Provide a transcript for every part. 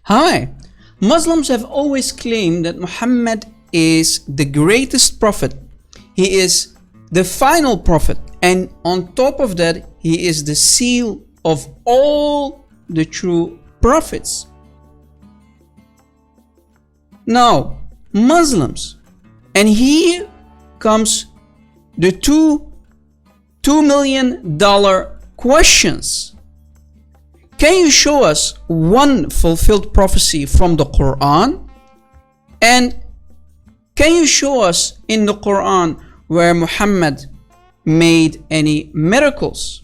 Hi, Muslims have always claimed that Muhammad is the greatest prophet. He is the final prophet, and on top of that, he is the seal of all the true prophets. Now, Muslims, and here comes the $2 million questions. Can you show us one fulfilled prophecy from the Quran? And can you show us in the Quran where Muhammad made any miracles?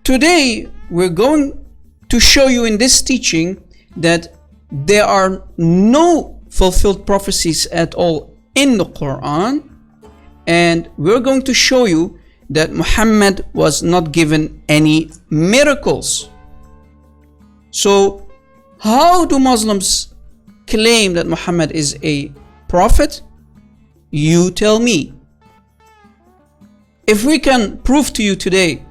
Today, we're going to show you in this teaching that there are no fulfilled prophecies at all in the Quran, and we're going to show you that Muhammad was not given any miracles. So, how do Muslims claim that Muhammad is a prophet? You tell me. If we can prove to you today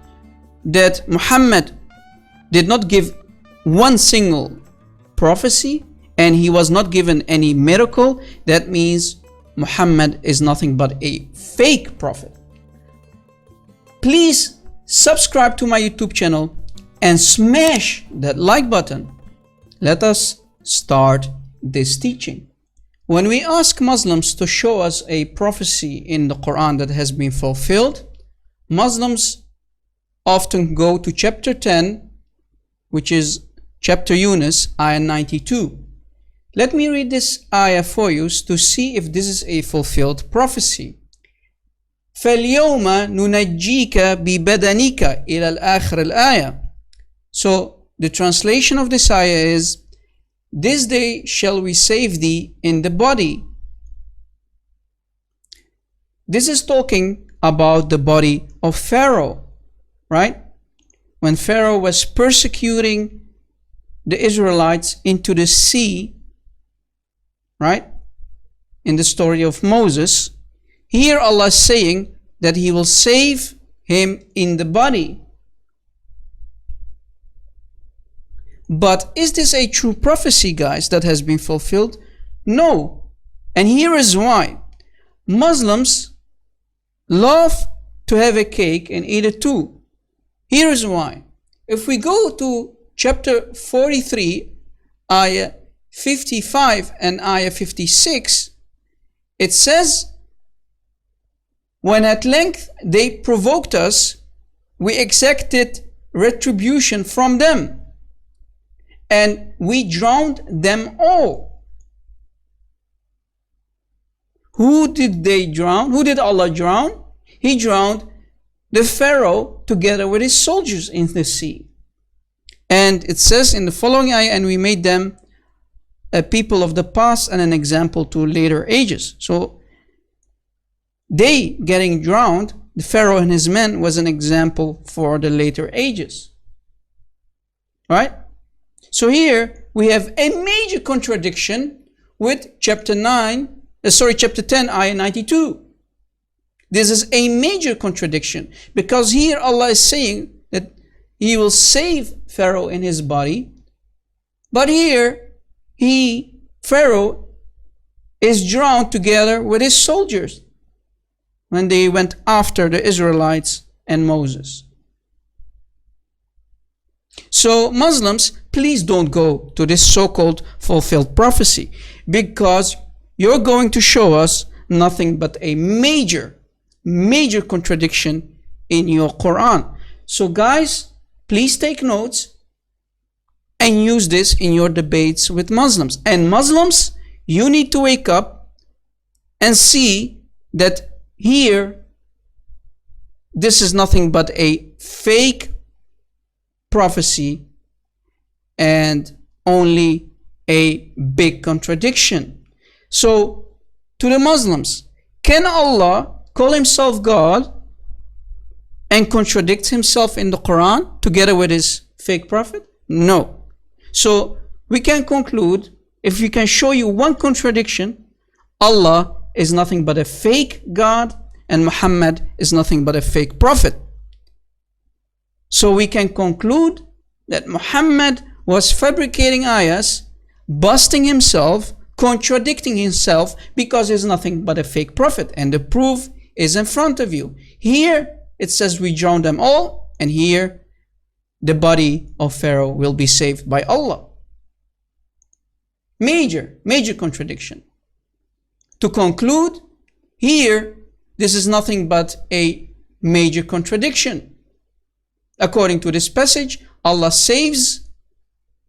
that Muhammad did not give one single prophecy and he was not given any miracle, that means Muhammad is nothing but a fake prophet. Please subscribe to my YouTube channel and smash that like button. Let us start this teaching. When we ask Muslims to show us a prophecy in the Quran that has been fulfilled, Muslims often go to chapter 10, which is chapter Yunus, ayah 92. Let me read this ayah for you to see if this is a fulfilled prophecy. فَالْيَوْمَ نُنَجِّيكَ بِبَدَنِكَ إِلَى الْآخِرِ الْآيَةِ. So the translation of this ayah is, this day shall we save thee in the body. This is talking about the body of Pharaoh, right? When Pharaoh was persecuting the Israelites into the sea, right? In the story of Moses, here Allah is saying that He will save him in the body. But is this a true prophecy, guys, that has been fulfilled? No. And here is why. Muslims love to have a cake and eat it too. Here is why. If we go to chapter 43, ayah 55 and ayah 56, it says, when at length they provoked us, we exacted retribution from them, and we drowned them all. Who did they drown? Who did Allah drown? He drowned the Pharaoh together with his soldiers in the sea. And it says in the following ayah, and we made them a people of the past and an example to later ages. So they getting drowned, the Pharaoh and his men, was an example for the later ages. Right? So here we have a major contradiction with chapter 10, ayah 92. This is a major contradiction because here Allah is saying that He will save Pharaoh in his body, but here Pharaoh is drowned together with his soldiers when they went after the Israelites and Moses. So Muslims, please don't go to this so-called fulfilled prophecy, because you're going to show us nothing but a major contradiction in your Quran. So guys, please take notes and use this in your debates with Muslims. And Muslims, you need to wake up and see that here this is nothing but a fake prophecy and only a big contradiction. So to the Muslims, can Allah call Himself God and contradict Himself in the Quran together with His fake prophet? No. So we can conclude, if we can show you one contradiction, Allah is nothing but a fake God and Muhammad is nothing but a fake prophet. So we can conclude that Muhammad was fabricating ayahs busting himself, contradicting himself, because he's nothing but a fake prophet. And the proof is in front of you. Here it says we drown them all, and here the body of Pharaoh will be saved by Allah. Major contradiction. To conclude, here this is nothing but a major contradiction. According to this passage, Allah saves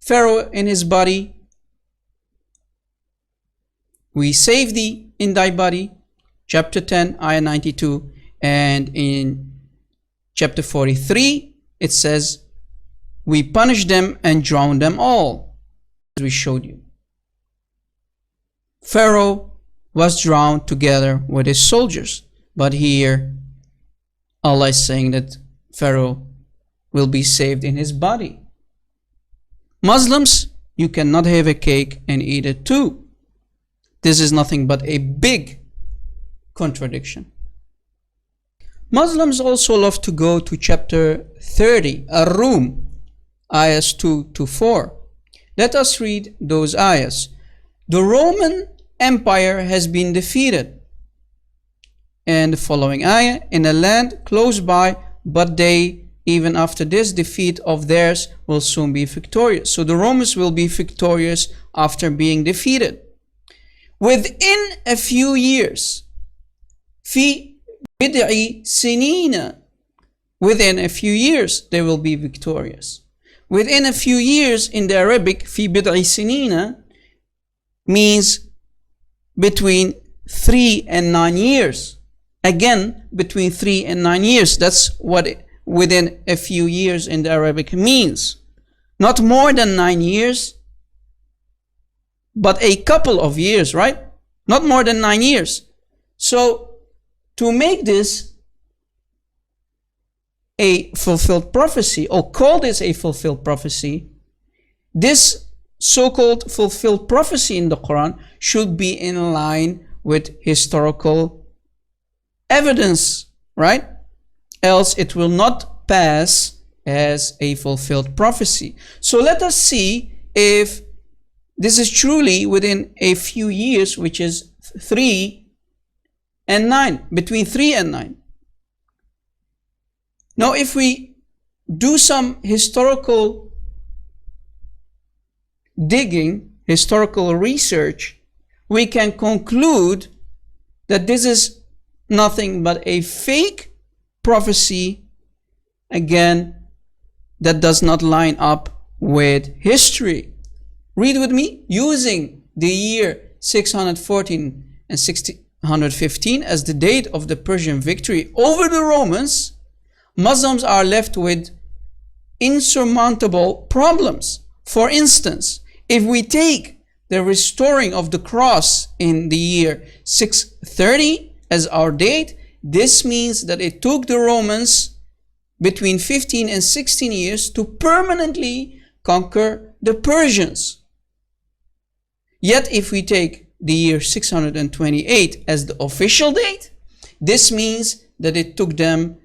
Pharaoh in his body. We save thee in thy body, chapter 10, ayah 92, and in chapter 43, it says, we punish them and drown them all, as we showed you. Pharaoh was drowned together with his soldiers, but here Allah is saying that Pharaoh will be saved in his body. Muslims, you cannot have a cake and eat it too. This is nothing but a big contradiction. Muslims also love to go to chapter 30, Ar-Rum, ayahs 2 to 4. Let us read those ayahs. The Roman Empire has been defeated. And the following ayah, in a land close by, but they, even after this defeat of theirs, will soon be victorious. So the Romans will be victorious after being defeated. Within a few years, في بضع سنين, within a few years they will be victorious. Within a few years in the Arabic, في بضع سنين means between 3 and 9 years. Again, between 3 and 9 years. That's what within a few years in the Arabic means. Not more than 9 years, but a couple of years, right? Not more than 9 years. So, to make this a fulfilled prophecy, or call this a fulfilled prophecy, this so-called fulfilled prophecy in the Quran should be in line with historical evidence, right? Else it will not pass as a fulfilled prophecy. So let us see if this is truly within a few years, which is 3 and 9, between 3 and 9. Now, if we do some historical digging, historical research, we can conclude that this is nothing but a fake prophecy, again, that does not line up with history. Read with me. Using the year 614 and 615 as the date of the Persian victory over the Romans, Muslims are left with insurmountable problems. For instance, if we take the restoring of the cross in the year 630 as our date, this means that it took the Romans between 15 and 16 years to permanently conquer the Persians. Yet if we take the year 628 as the official date, this means that it took them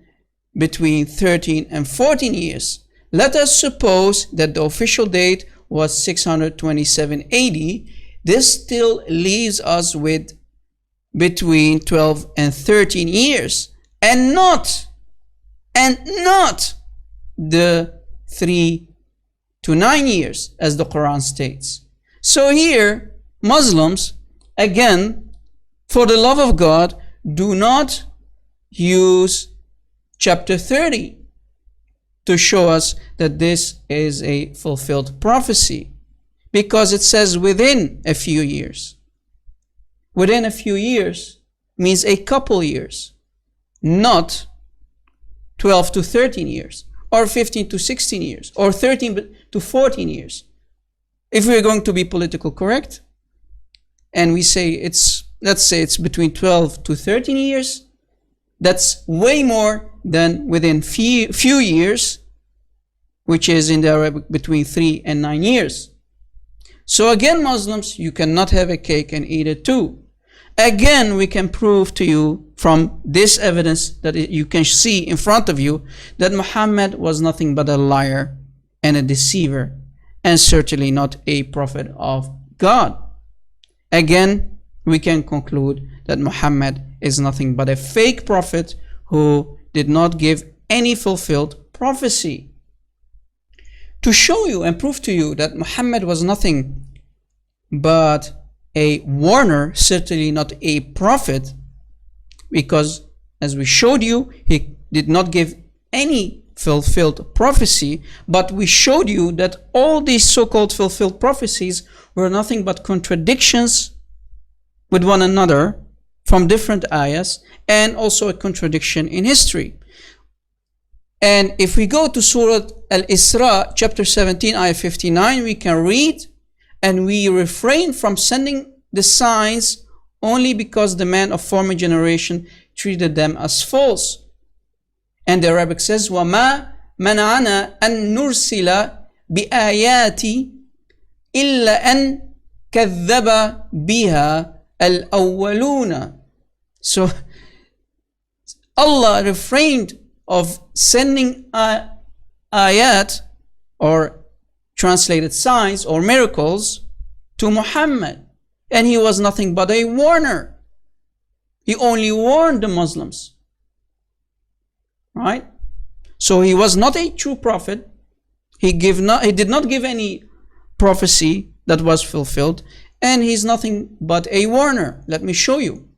between 13 and 14 years. Let us suppose that the official date was 627 AD. This still leaves us with between 12 and 13 years, and not the 3 to 9 years as the Quran states. So here, Muslims, again, for the love of God, do not use chapter 30 to show us that this is a fulfilled prophecy, because it says within a few years. Within a few years means a couple years, not 12 to 13 years, or 15 to 16 years, or 13 to 14 years. If we're going to be political correct, and we say let's say it's between 12 to 13 years, that's way more than within few years, which is in the Arabic between 3 and 9 years. So again, Muslims, you cannot have a cake and eat it too. Again, we can prove to you from this evidence that you can see in front of you that Muhammad was nothing but a liar and a deceiver, and certainly not a prophet of God. Again, we can conclude that Muhammad is nothing but a fake prophet who did not give any fulfilled prophecy. To show you and prove to you that Muhammad was nothing but a warner, certainly not a prophet, because as we showed you, he did not give any fulfilled prophecy, but we showed you that all these so-called fulfilled prophecies were nothing but contradictions with one another from different ayahs, and also a contradiction in history. And if we go to Surah Al-Isra, chapter 17, ayah 59, we can read, and we refrain from sending the signs only because the men of former generation treated them as false. And the Arabic says, وَمَا مَنَعَنَا أَن نُرْسِلَ بِآيَاتِ إِلَّا أَن كَذَّبَ بِهَا الْأَوَّلُونَ. So Allah refrained of sending ayat, or translated signs or miracles, to Muhammad, and he was nothing but a warner. He only warned the Muslims, right? So he was not a true prophet. He did not give any prophecy that was fulfilled, and he's nothing but a warner. Let me show you.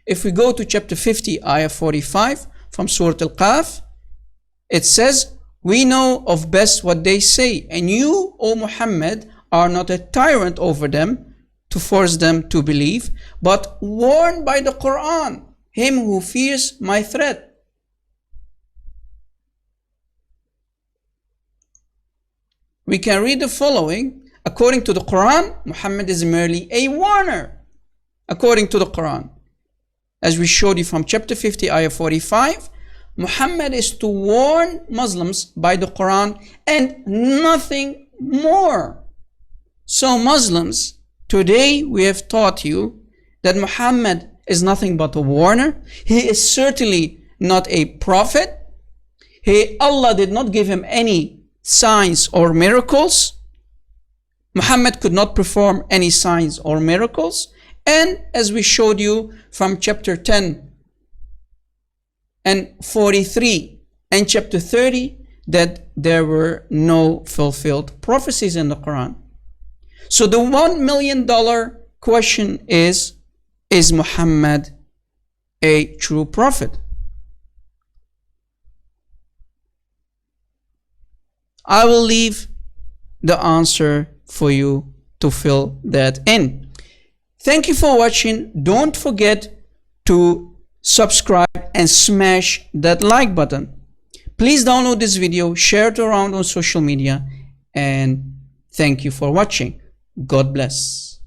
If we go to chapter 50, ayah 45 from Surah Al-Qaf, it says, "We know of best what they say, and you, O Muhammad, are not a tyrant over them to force them to believe, but warn by the Quran him who fears my threat." We can read the following. According to the Quran, Muhammad is merely a warner. According to the Quran, as we showed you from chapter 50, ayah 45, Muhammad is to warn Muslims by the Quran and nothing more. So Muslims, today we have taught you that Muhammad is nothing but a warner. He is certainly not a prophet. Allah did not give him any signs or miracles. Muhammad could not perform any signs or miracles. And as we showed you from chapter 10 and 43 and chapter 30, that there were no fulfilled prophecies in the Quran. So the $1 million question is Muhammad a true prophet? I will leave the answer for you to fill that in. Thank you for watching. Don't forget to subscribe and smash that like button. Please download this video, share it around on social media, and thank you for watching. God bless.